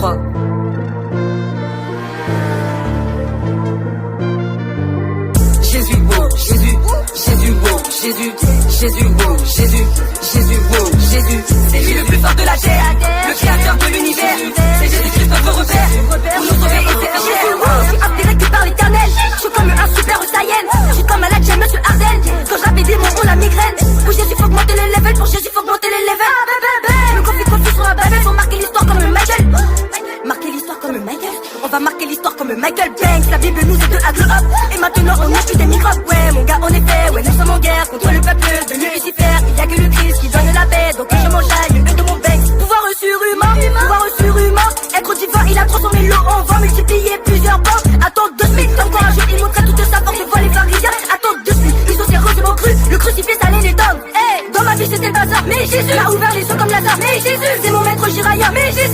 3. Jésus, wow, Jésus, Jésus, wow, Jésus, Jésus, wow, Jésus, Jésus, wow, Jésus. C'est lui le plus fort de la terre, le créateur de l'univers. C'est Jésus-Christ notre repère, pour nous sauver et faire cher. Je suis inspiré par l'éternel, je suis comme un super Saiyan. Je suis comme un James, monsieur Arden. Quand je rappelle des mots, on la migraine. Pour Jésus, faut augmenter les levels, pour Jésus, faut augmenter les levels. Je me confie sur la Babel, faut marquer l'histoire comme Michael. Marquer l'histoire comme Michael, on va marquer l'histoire comme Michael Banks. La Bible nous aide à glow up, et maintenant on n'est plus des microbes. Ouais mon gars, en effet, ouais nous sommes en guerre contre le peuple de Lucifer. Il y a que le Christ qui donne la paix, donc je m'enjaille le de mon Banks. Pouvoir surhumain, être divin, il a transformé l'eau en vent, multiplié plusieurs bancs. Attends 2 semaines, comme quand un jour il montrait toute sa force devant les pharisiens. Attends 2 semaines, ils ont sérieusement cru, le crucifié ça allait les dogmes. Hey, dans ma vie c'était le bazar, mais Jésus a ouvert les yeux comme Lazare. Mais Jésus, c'est mon maître Jiraya. Mais Jésus.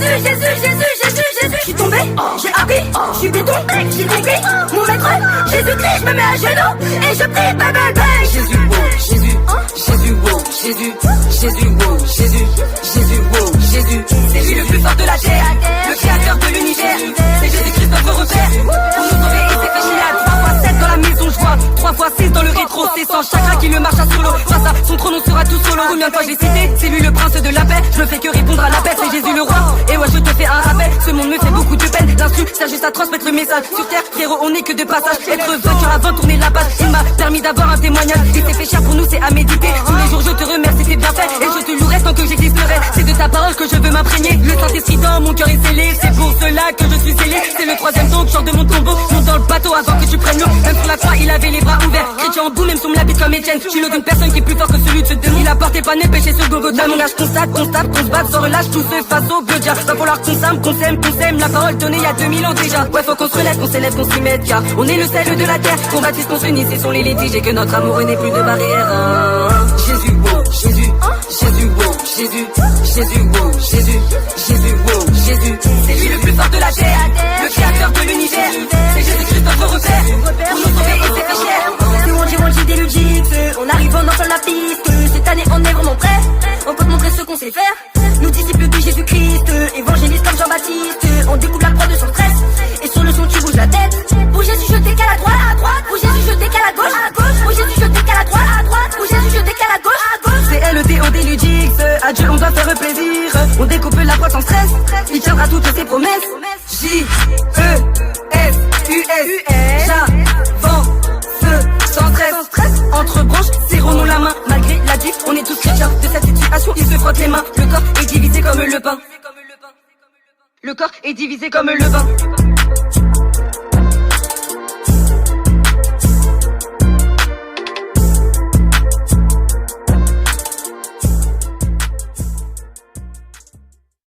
Je suis tombé, j'ai appris, je suis béton, j'ai décrit. Mon maître, Jésus-Christ, je me mets à genoux et je prie, bébé. Jésus, wow, Jésus, Jésus, wow, Jésus, Jésus, wow, Jésus, Jésus, wow, Jésus. C'est lui le plus fort de la terre, le créateur de l'univers. C'est Jésus-Christ notre repère, pour nous sauver et c'est fait chier. 3 x 7 dans la maison, je vois 3 x 6 dans le rétro. C'est sans chacun qui le marche à solo. Face à son trône, on sera tous solo. Combien de fois j'ai cité, c'est lui le prince de la paix. Je ne fais que répondre à l'appel, c'est Jésus le roi. Et ouais, je te fais un rappel, ce monde me fait beaucoup de peine. L'instru, c'est juste à transmettre le message. Sur terre, frérot, on n'est que de passage. Être vainqueur avant de tourner la page. Il m'a permis d'avoir un témoignage. Il s'est fait cher pour nous, c'est à méditer. Tous les jours, je te remercie, c'est bien fait. Et je te louerai tant que j'existerai. C'est de ta parole que je veux m'imprégner. Le Saint-Esprit dans mon cœur est scellé. C'est pour cela que je suis scellé. C'est le 3e temps que je sors de mon tombeau. Monte dans le bateau avant que tu prennes l'eau. Même sur la croix, il avait les bras ouverts. Chrétien en bout, même sur la bite comme Étienne. Je suis le d'une personne qui est plus fort que celui de ce démon. Il a porté pas né péché sur Golgotha. Mon âge constate, qu'on se batte sans relâche. Tous ceux face au bleu. Va falloir qu'on s'aime, qu'on s'aime. La parole donnée il y a 2000 ans déjà. Ouais, faut qu'on se relève, qu'on s'élève, qu'on s'y mette. Car on est le sel de la terre. Qu'on bâtisse, qu'on s'unisse, et sont les litiges. Et que notre amour n'est plus de barrière. Jésus, wow, Jésus, Jésus, wow, Jésus, Jésus, wow, Jésus, Jésus, wow, Jésus. C'est lui le plus fort de la terre, le créateur de l'univers. C'est Jésus-Christ notre repère, pour nous sauver et c'est fait cher. C'est Wanji des Ludix, on arrive en sur la piste. Cette année on est vraiment prêt, on peut te montrer ce qu'on sait faire. Nous disciples de Jésus-Christ, évangélistes comme Jean-Baptiste. On découpe la croix de son stress, et sur le son tu bouges la tête. Pour Jésus je décale à droite, pour Jésus je décale à gauche, pour Jésus je décale à droite, pour Jésus je décale à gauche. C'est LEDO des Ludix, à Dieu on doit faire plaisir. On découpe la croix sans stress, il tiendra toutes ses promesses. J-E-S-U-S, j'avance sans stress. Entre branches, serrons-nous la main. Malgré la diff, on est tous chrétiens. De cette situation, ils se frottent les mains. Le corps est divisé comme le pain. Le corps est divisé comme le pain.